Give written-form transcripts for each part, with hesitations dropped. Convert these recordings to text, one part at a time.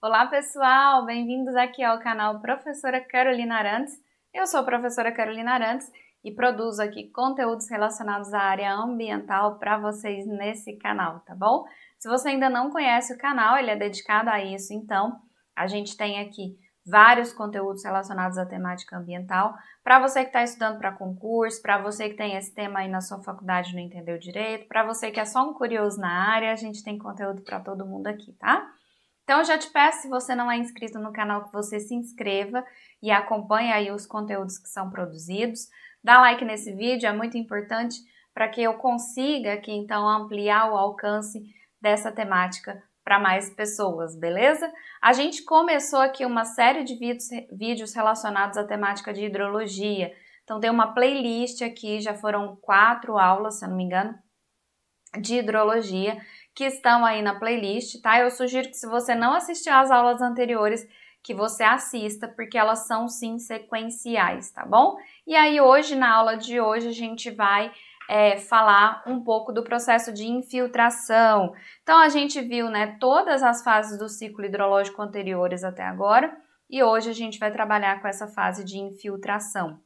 Olá pessoal, bem-vindos aqui ao canal Professora Carolina Arantes. Eu sou a professora Carolina Arantes e produzo aqui conteúdos relacionados à área ambiental para vocês nesse canal, tá bom? Se você ainda não conhece o canal, ele é dedicado a isso, então a gente tem aqui vários conteúdos relacionados à temática ambiental para você que está estudando para concurso, para você que tem esse tema aí na sua faculdade e não entendeu direito, para você que é só um curioso na área, a gente tem conteúdo para todo mundo aqui, tá? Então, eu já te peço, se você não é inscrito no canal, que você se inscreva e acompanhe aí os conteúdos que são produzidos. Dá like nesse vídeo, é muito importante para que eu consiga aqui, então, ampliar o alcance dessa temática para mais pessoas, beleza? A gente começou aqui uma série de vídeos relacionados à temática de hidrologia. Então, tem uma playlist aqui, já foram 4 aulas, se eu não me engano, de hidrologia, que estão aí na playlist, tá? Eu sugiro que se você não assistiu às aulas anteriores, que você assista, porque elas são sim sequenciais, tá bom? E aí hoje, na aula de hoje, a gente vai falar um pouco do processo de infiltração. Então a gente viu, né, todas as fases do ciclo hidrológico anteriores até agora, e hoje a gente vai trabalhar com essa fase de infiltração.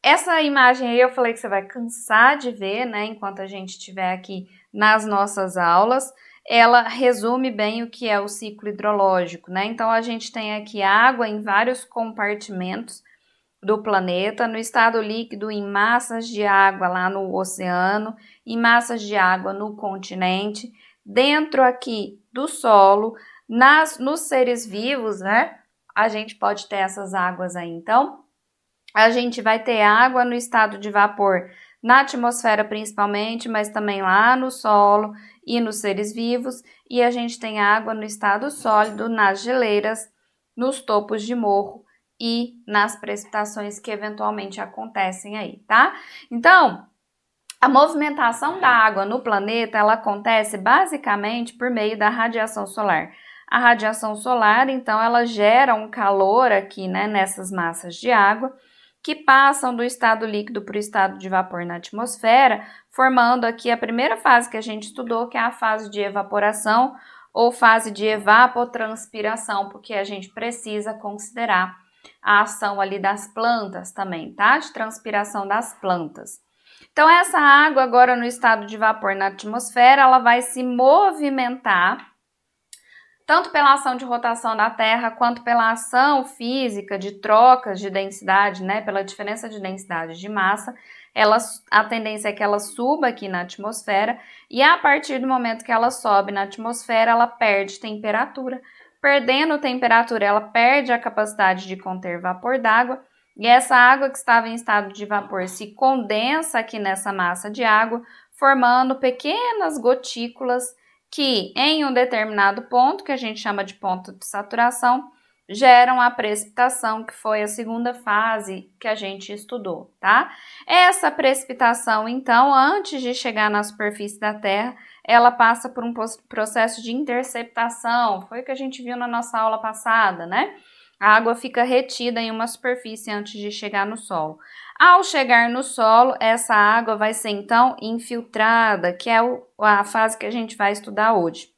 Essa imagem aí eu falei que você vai cansar de ver, né, enquanto a gente estiver aqui nas nossas aulas. Ela resume bem o que é o ciclo hidrológico, né? Então, a gente tem aqui água em vários compartimentos do planeta, no estado líquido, em massas de água lá no oceano, em massas de água no continente, dentro aqui do solo, nos seres vivos, né? A gente pode ter essas águas aí, então. A gente vai ter água no estado de vapor na atmosfera principalmente, mas também lá no solo e nos seres vivos. E a gente tem água no estado sólido, nas geleiras, nos topos de morro e nas precipitações que eventualmente acontecem aí, tá? Então, a movimentação da água no planeta, ela acontece basicamente por meio da radiação solar. A radiação solar, então, ela gera um calor aqui, né, nessas massas de água, que passam do estado líquido para o estado de vapor na atmosfera, formando aqui a primeira fase que a gente estudou, que é a fase de evaporação ou fase de evapotranspiração, porque a gente precisa considerar a ação ali das plantas também, tá? De transpiração das plantas. Então, essa água agora no estado de vapor na atmosfera, ela vai se movimentar tanto pela ação de rotação da Terra, quanto pela ação física de trocas de densidade, né, pela diferença de densidade de massa, a tendência é que ela suba aqui na atmosfera, e a partir do momento que ela sobe na atmosfera, ela perde temperatura. Perdendo temperatura, ela perde a capacidade de conter vapor d'água, e essa água que estava em estado de vapor se condensa aqui nessa massa de água, formando pequenas gotículas que em um determinado ponto, que a gente chama de ponto de saturação, geram a precipitação, que foi a segunda fase que a gente estudou, tá? Essa precipitação, então, antes de chegar na superfície da Terra, ela passa por um processo de interceptação, foi o que a gente viu na nossa aula passada, né? A água fica retida em uma superfície antes de chegar no solo. Ao chegar no solo, essa água vai ser então infiltrada, que é a fase que a gente vai estudar hoje.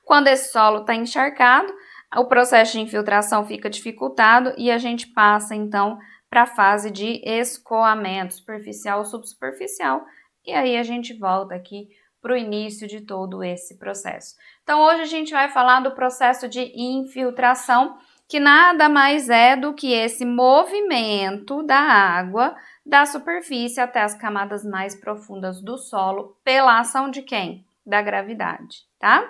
Quando esse solo está encharcado, o processo de infiltração fica dificultado e a gente passa então para a fase de escoamento superficial ou subsuperficial. E aí a gente volta aqui para o início de todo esse processo. Então hoje a gente vai falar do processo de infiltração, que nada mais é do que esse movimento da água da superfície até as camadas mais profundas do solo pela ação de quem? Da gravidade, tá?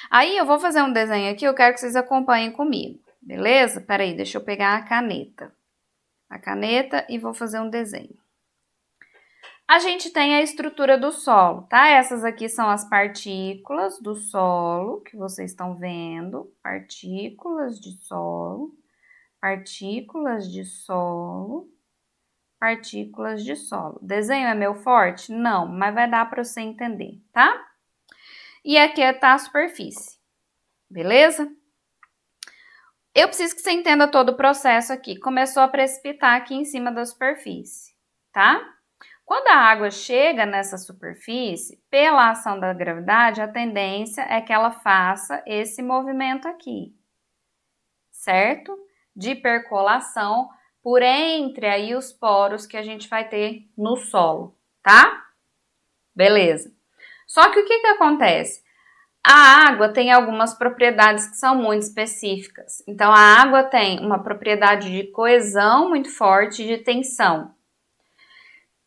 Aí eu vou fazer um desenho aqui, eu quero que vocês acompanhem comigo, beleza? Peraí, deixa eu pegar a caneta e vou fazer um desenho. A gente tem a estrutura do solo, tá? Essas aqui são as partículas do solo, que vocês estão vendo. Partículas de solo, partículas de solo, partículas de solo. Desenho é meu forte? Não, mas vai dar para você entender, tá? E aqui está a superfície, beleza? Eu preciso que você entenda todo o processo aqui. Começou a precipitar aqui em cima da superfície, tá? Quando a água chega nessa superfície, pela ação da gravidade, a tendência é que ela faça esse movimento aqui, certo? De percolação por entre aí os poros que a gente vai ter no solo, tá? Beleza. Só que o que acontece? A água tem algumas propriedades que são muito específicas. Então, a água tem uma propriedade de coesão muito forte e de tensão.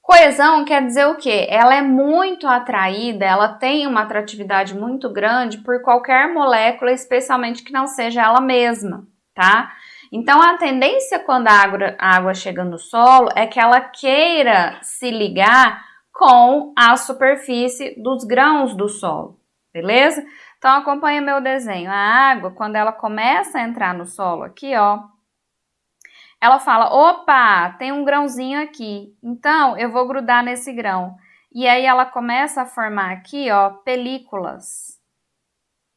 Coesão quer dizer o quê? Ela é muito atraída, ela tem uma atratividade muito grande por qualquer molécula, especialmente que não seja ela mesma, tá? Então, a tendência quando a água chega no solo é que ela queira se ligar com a superfície dos grãos do solo, beleza? Então, acompanha meu desenho. A água, quando ela começa a entrar no solo aqui, ó, ela fala, opa, tem um grãozinho aqui, então eu vou grudar nesse grão. E aí ela começa a formar aqui, ó, películas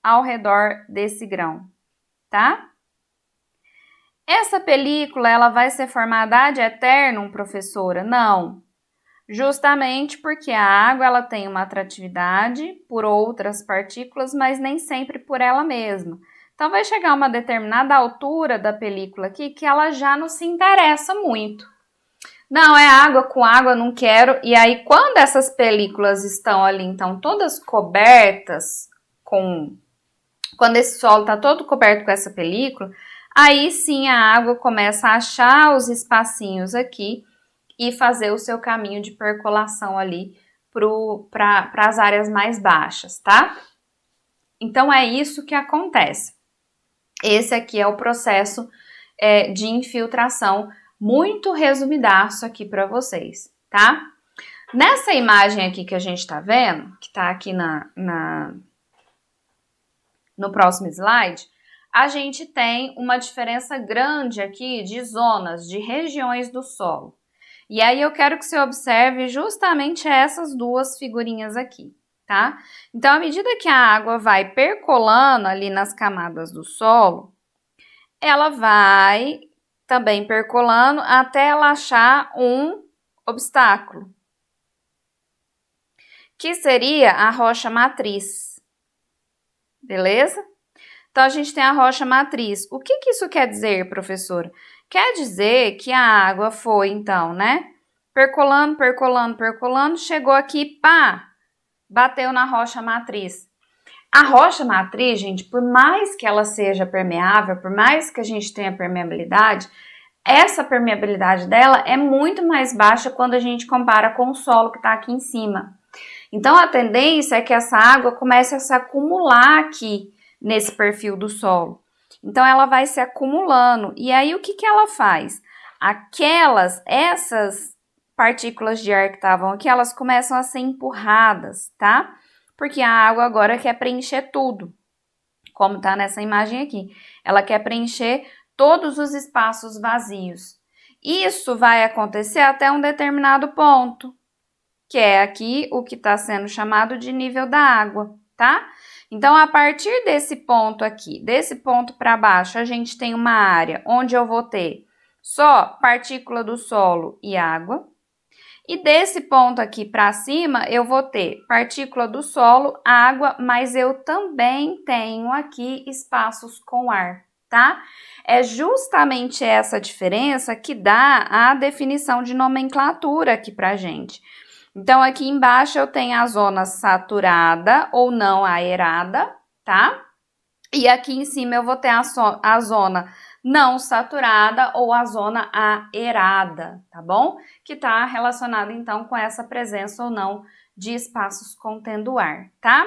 ao redor desse grão, tá? Essa película, ela vai ser formada ad eternum, professora? Não. Justamente porque a água, ela tem uma atratividade por outras partículas, mas nem sempre por ela mesma. Então, vai chegar uma determinada altura da película aqui que ela já não se interessa muito. Não, é água com água, não quero. E aí, quando essas películas estão ali, então, todas cobertas com... Quando esse solo está todo coberto com essa película, aí sim a água começa a achar os aqui e fazer o seu caminho de percolação ali para as áreas mais baixas, tá? Então, é isso que acontece. Esse aqui é o processo de infiltração, muito resumidaço aqui para vocês, tá? Nessa imagem aqui que a gente tá vendo, que tá aqui no próximo slide, a gente tem uma diferença grande aqui de zonas, de regiões do solo. E aí eu quero que você observe justamente essas duas figurinhas aqui, tá? Então, à medida que a água vai percolando ali nas camadas do solo, ela vai também percolando até ela achar um obstáculo, que seria a rocha matriz, beleza? Então, a gente tem a rocha matriz. O que isso quer dizer, professora? Quer dizer que a água foi, então, né? Percolando, percolando, percolando, chegou aqui, pá, bateu na rocha matriz. A rocha matriz, gente, por mais que ela seja permeável, por mais que a gente tenha permeabilidade, essa permeabilidade dela é muito mais baixa quando a gente compara com o solo que está aqui em cima. Então, a tendência é que essa água comece a se acumular aqui nesse perfil do solo. Então, ela vai se acumulando. E aí, o que ela faz? Essas partículas de ar que estavam aqui, elas começam a ser empurradas, tá? Porque a água agora quer preencher tudo, como tá nessa imagem aqui. Ela quer preencher todos os espaços vazios. Isso vai acontecer até um determinado ponto, que é aqui o que está sendo chamado de nível da água, tá? Então, a partir desse ponto aqui, desse ponto para baixo, a gente tem uma área onde eu vou ter só partícula do solo e água. E desse ponto aqui para cima, eu vou ter partícula do solo, água, mas eu também tenho aqui espaços com ar, tá? É justamente essa diferença que dá a definição de nomenclatura aqui pra gente. Então, aqui embaixo eu tenho a zona saturada ou não aerada, tá? E aqui em cima eu vou ter a zona não saturada ou a zona aerada, tá bom? Que tá relacionada, então, com essa presença ou não de espaços contendo ar, tá?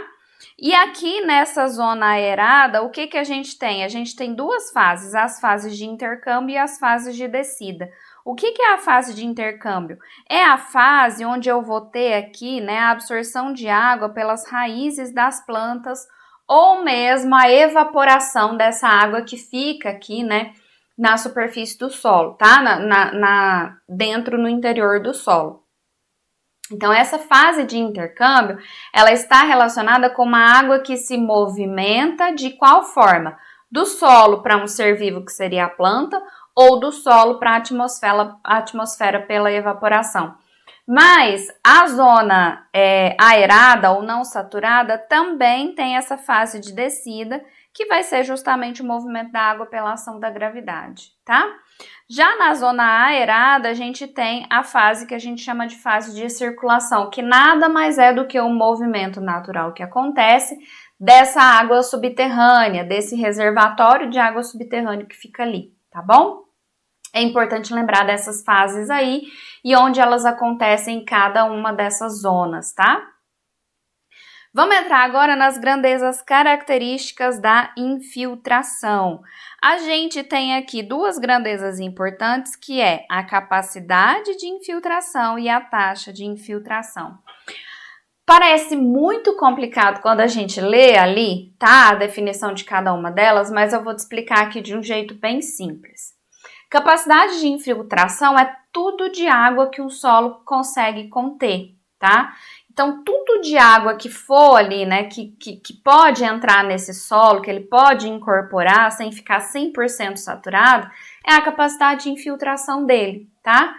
E aqui nessa zona aerada, o que a gente tem? A gente tem duas fases, as fases de intercâmbio e as fases de descida. O que é a fase de intercâmbio? É a fase onde eu vou ter aqui, né, a absorção de água pelas raízes das plantas ou mesmo a evaporação dessa água que fica aqui, né, na superfície do solo, tá? Dentro no interior do solo. Então, essa fase de intercâmbio, ela está relacionada com uma água que se movimenta de qual forma? Do solo para um ser vivo, que seria a planta, ou do solo para a atmosfera pela evaporação. Mas a zona aerada ou não saturada também tem essa fase de descida, que vai ser justamente o movimento da água pela ação da gravidade, tá? Já na zona aerada, a gente tem a fase que a gente chama de fase de circulação, que nada mais é do que o movimento natural que acontece dessa água subterrânea, desse reservatório de água subterrânea que fica ali, tá bom? É importante lembrar dessas fases aí e onde elas acontecem em cada uma dessas zonas, tá? Vamos entrar agora nas grandezas características da infiltração. A gente tem aqui duas grandezas importantes, que é a capacidade de infiltração e a taxa de infiltração. Parece muito complicado quando a gente lê ali, tá? A definição de cada uma delas, mas eu vou te explicar aqui de um jeito bem simples. Capacidade de infiltração é tudo de água que o solo consegue conter, tá? Então, tudo de água que for ali, né, que pode entrar nesse solo, que ele pode incorporar sem ficar 100% saturado, é a capacidade de infiltração dele, tá?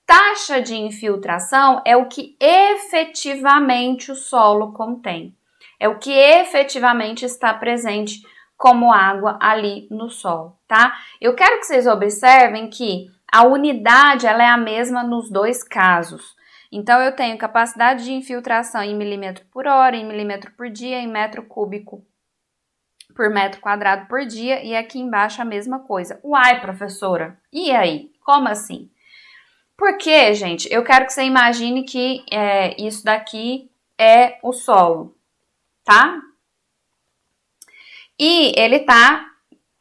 Taxa de infiltração é o que efetivamente o solo contém. É o que efetivamente está presente como água ali no solo, tá? Eu quero que vocês observem que a unidade ela é a mesma nos dois casos. Então, eu tenho capacidade de infiltração em milímetro por hora, em milímetro por dia, em metro cúbico por metro quadrado por dia, e aqui embaixo a mesma coisa. Uai, professora, e aí? Como assim? Porque, gente, eu quero que você imagine que isso daqui é o solo, tá? E ele tá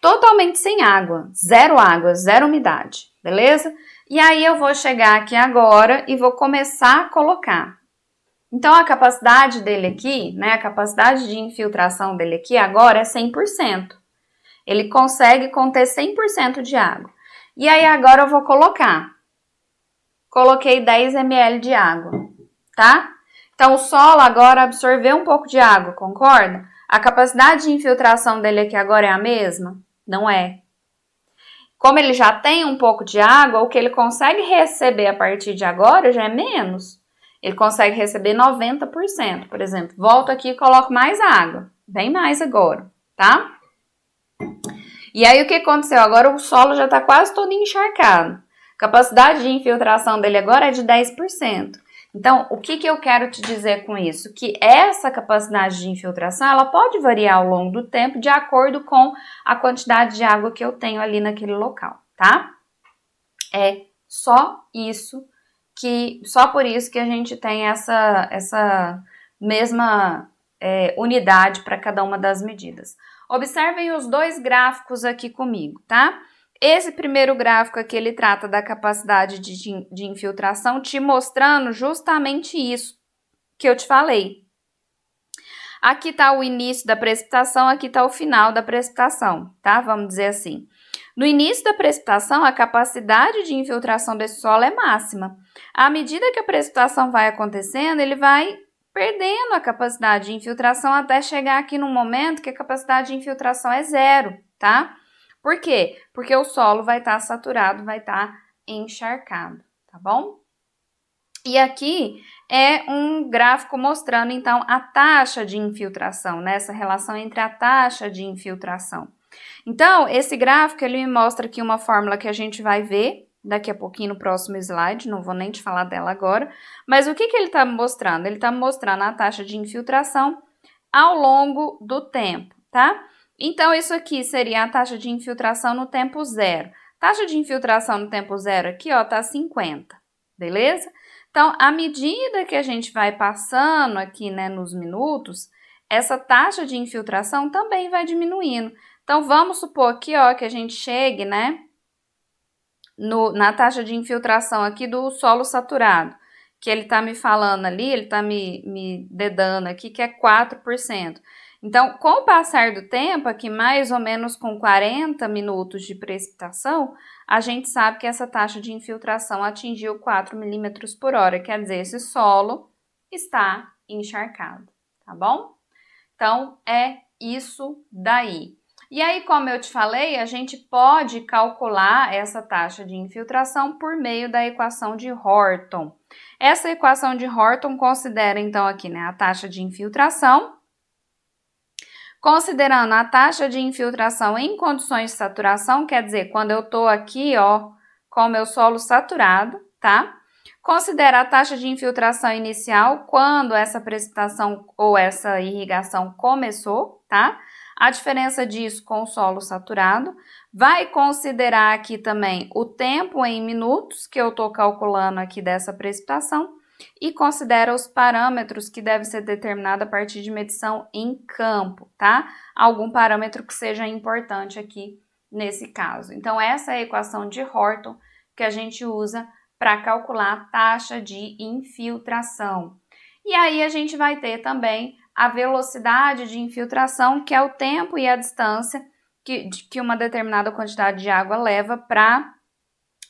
totalmente sem água, zero umidade, beleza? E aí eu vou chegar aqui agora e vou começar a colocar. Então, a capacidade dele aqui, né, a capacidade de infiltração dele aqui agora é 100%. Ele consegue conter 100% de água. E aí agora eu vou colocar. Coloquei 10 ml de água, tá? Então, o solo agora absorveu um pouco de água, concorda? A capacidade de infiltração dele aqui agora é a mesma? Não é. Como ele já tem um pouco de água, o que ele consegue receber a partir de agora já é menos. Ele consegue receber 90%, por exemplo. Volto aqui e coloco mais água. Bem mais agora, tá? E aí, o que aconteceu? Agora o solo já está quase todo encharcado. A capacidade de infiltração dele agora é de 10%. Então, o que eu quero te dizer com isso? Que essa capacidade de infiltração, ela pode variar ao longo do tempo de acordo com a quantidade de água que eu tenho ali naquele local, tá? É só isso só por isso que a gente tem essa mesma unidade para cada uma das medidas. Observem os dois gráficos aqui comigo, tá? Esse primeiro gráfico aqui, ele trata da capacidade de infiltração, te mostrando justamente isso que eu te falei. Aqui está o início da precipitação, aqui está o final da precipitação, tá? Vamos dizer assim. No início da precipitação, a capacidade de infiltração desse solo é máxima. À medida que a precipitação vai acontecendo, ele vai perdendo a capacidade de infiltração até chegar aqui no momento que a capacidade de infiltração é zero, tá? Por quê? Porque o solo vai estar saturado, vai estar encharcado, tá bom? E aqui é um gráfico mostrando, então, a taxa de infiltração, né? Essa relação entre a taxa de infiltração. Então, esse gráfico, ele me mostra aqui uma fórmula que a gente vai ver daqui a pouquinho no próximo slide, não vou nem te falar dela agora, mas o que ele está me mostrando? Ele está me mostrando a taxa de infiltração ao longo do tempo, tá? Então, isso aqui seria a taxa de infiltração no tempo zero. Taxa de infiltração no tempo zero aqui, ó, tá 50, beleza? Então, à medida que a gente vai passando aqui, né, nos minutos, essa taxa de infiltração também vai diminuindo. Então, vamos supor aqui, ó, que a gente chegue, né, na taxa de infiltração aqui do solo saturado, que ele tá me falando ali, ele tá me dedando aqui, que é 4%. Então, com o passar do tempo, aqui mais ou menos com 40 minutos de precipitação, a gente sabe que essa taxa de infiltração atingiu 4 milímetros por hora, quer dizer, esse solo está encharcado, tá bom? Então, é isso daí. E aí, como eu te falei, a gente pode calcular essa taxa de infiltração por meio da equação de Horton. Essa equação de Horton considera, então, aqui, né, a taxa de infiltração, considerando a taxa de infiltração em condições de saturação, quer dizer, quando eu estou aqui, ó, com o meu solo saturado, tá? Considera a taxa de infiltração inicial quando essa precipitação ou essa irrigação começou, tá? A diferença disso com o solo saturado. Vai considerar aqui também o tempo em minutos que eu estou calculando aqui dessa precipitação e considera os parâmetros que devem ser determinados a partir de medição em campo, tá? Algum parâmetro que seja importante aqui nesse caso. Então, essa é a equação de Horton que a gente usa para calcular a taxa de infiltração. E aí a gente vai ter também a velocidade de infiltração, que é o tempo e a distância que uma determinada quantidade de água leva para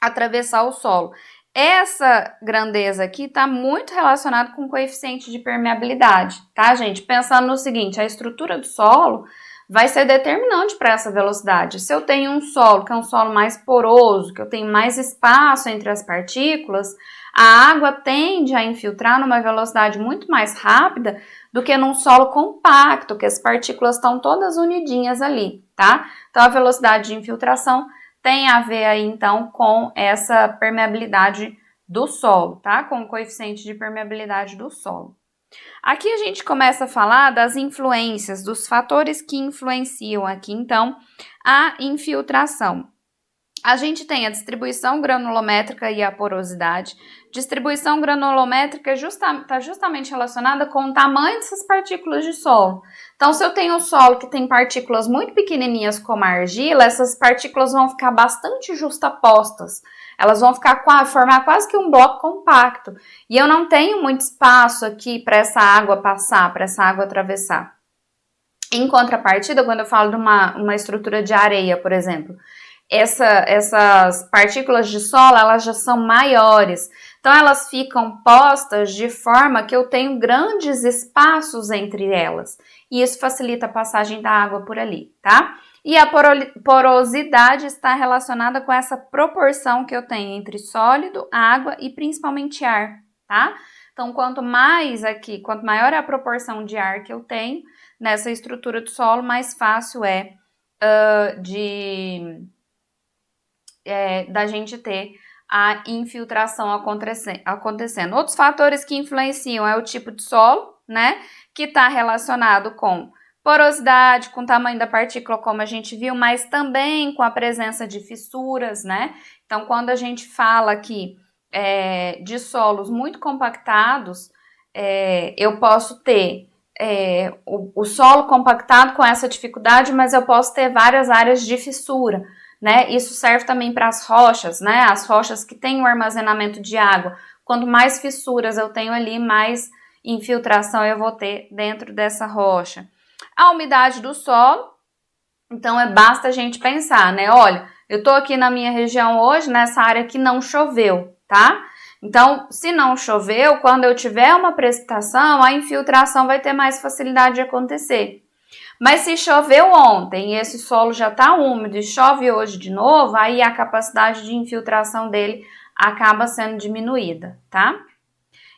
atravessar o solo. Essa grandeza aqui está muito relacionada com o coeficiente de permeabilidade, tá, gente? Pensando no seguinte, a estrutura do solo vai ser determinante para essa velocidade. Se eu tenho um solo que é um solo mais poroso, que eu tenho mais espaço entre as partículas, a água tende a infiltrar numa velocidade muito mais rápida do que num solo compacto, que as partículas estão todas unidinhas ali, tá? Então, a velocidade de infiltração tem a ver aí, então, com essa permeabilidade do solo, tá? Com o coeficiente de permeabilidade do solo. Aqui a gente começa a falar das influências, dos fatores que influenciam aqui, então, a infiltração. A gente tem a distribuição granulométrica e a porosidade. Distribuição granulométrica está justamente relacionada com o tamanho dessas partículas de solo. Então, se eu tenho um solo que tem partículas muito pequenininhas como a argila, essas partículas vão ficar bastante justapostas. Elas vão formar quase que um bloco compacto. E eu não tenho muito espaço aqui para essa água passar, para essa água atravessar. Em contrapartida, quando eu falo de uma estrutura de areia, por exemplo, essas partículas de solo, elas já são maiores. Então, elas ficam postas de forma que eu tenho grandes espaços entre elas. E isso facilita a passagem da água por ali, tá? E a porosidade está relacionada com essa proporção que eu tenho entre sólido, água e principalmente ar, tá? Então, quanto maior é a proporção de ar que eu tenho nessa estrutura do solo, mais fácil é da gente ter a infiltração acontecendo. Outros fatores que influenciam é o tipo de solo, né? Que está relacionado com porosidade, com o tamanho da partícula, como a gente viu, mas também com a presença de fissuras, né? Então, quando a gente fala aqui de solos muito compactados, eu posso ter o solo compactado com essa dificuldade, mas eu posso ter várias áreas de fissura, né? Isso serve também para as rochas, né? As rochas que têm o armazenamento de água. Quanto mais fissuras eu tenho ali, mais infiltração eu vou ter dentro dessa rocha. A umidade do solo, então basta a gente pensar, né? Olha, eu tô aqui na minha região hoje, nessa área que não choveu, tá? Então, se não choveu, quando eu tiver uma precipitação, a infiltração vai ter mais facilidade de acontecer. Mas se choveu ontem e esse solo já está úmido e chove hoje de novo, aí a capacidade de infiltração dele acaba sendo diminuída, tá?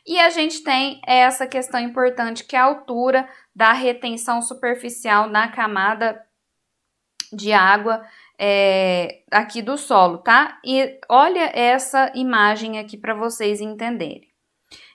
E a gente tem essa questão importante que é a altura da retenção superficial na camada de água aqui do solo, tá? E olha essa imagem aqui para vocês entenderem.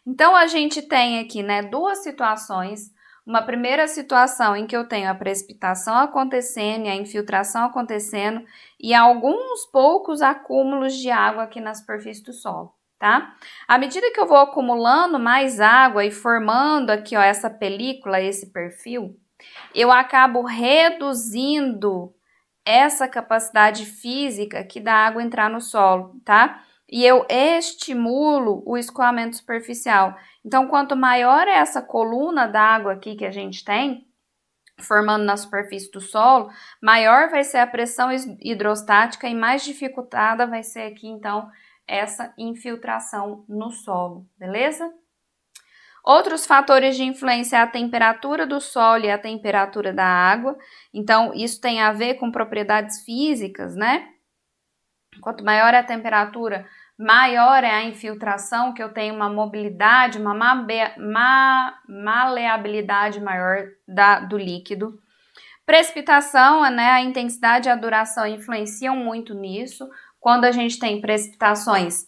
Então, a gente tem aqui, né, duas situações. Uma primeira situação em que eu tenho a precipitação acontecendo e a infiltração acontecendo e alguns poucos acúmulos de água aqui na superfície do solo, tá? À medida que eu vou acumulando mais água e formando aqui, ó, essa película, esse perfil, eu acabo reduzindo essa capacidade física que dá água entrar no solo, tá? E eu estimulo o escoamento superficial. Então, quanto maior é essa coluna d'água aqui que a gente tem, formando na superfície do solo, maior vai ser a pressão hidrostática e mais dificultada vai ser aqui, então, essa infiltração no solo, beleza? Outros fatores de influência é a temperatura do solo e a temperatura da água. Então, isso tem a ver com propriedades físicas, né? Quanto maior é a temperatura, maior é a infiltração, que eu tenho uma mobilidade, uma maleabilidade maior do líquido. Precipitação, né, a intensidade e a duração influenciam muito nisso. Quando a gente tem precipitações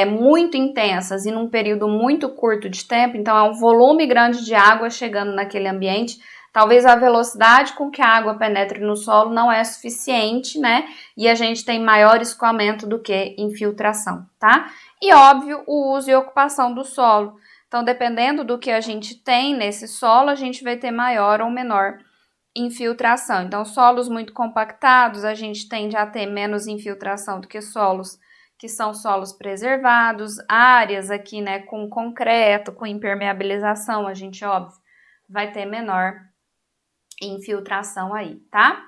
muito intensas e num período muito curto de tempo, então é um volume grande de água chegando naquele ambiente, talvez a velocidade com que a água penetre no solo não é suficiente, né? E a gente tem maior escoamento do que infiltração, tá? E óbvio, o uso e ocupação do solo. Então, dependendo do que a gente tem nesse solo, a gente vai ter maior ou menor infiltração. Então, solos muito compactados, a gente tende a ter menos infiltração do que solos que são solos preservados, áreas aqui, né, com concreto, com impermeabilização, a gente, óbvio, vai ter menor infiltração aí, tá?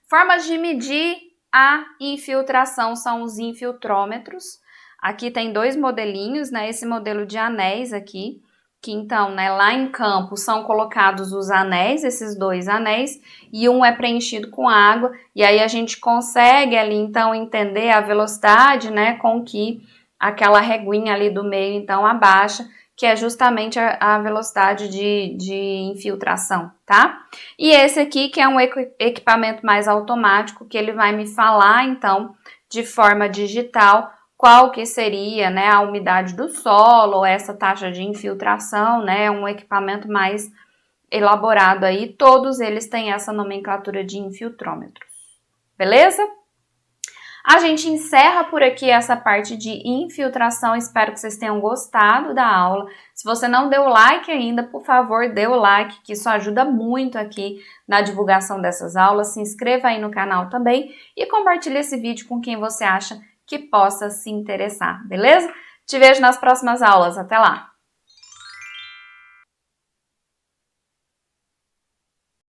Formas de medir a infiltração são os infiltrômetros. Aqui tem dois modelinhos, né, esse modelo de anéis aqui, que então, né, lá em campo são colocados os anéis, esses dois anéis, e um é preenchido com água, e aí a gente consegue ali então entender a velocidade, né, com que aquela reguinha ali do meio então abaixa, que é justamente a velocidade de infiltração, tá? E esse aqui que é um equipamento mais automático, que ele vai me falar então de forma digital qual que seria, né, a umidade do solo, ou essa taxa de infiltração, né, um equipamento mais elaborado aí, todos eles têm essa nomenclatura de infiltrômetros, beleza? A gente encerra por aqui essa parte de infiltração, espero que vocês tenham gostado da aula. Se você não deu o like ainda, por favor, dê o like, que isso ajuda muito aqui na divulgação dessas aulas. Se inscreva aí no canal também e compartilhe esse vídeo com quem você acha que possa se interessar, beleza? Te vejo nas próximas aulas, até lá!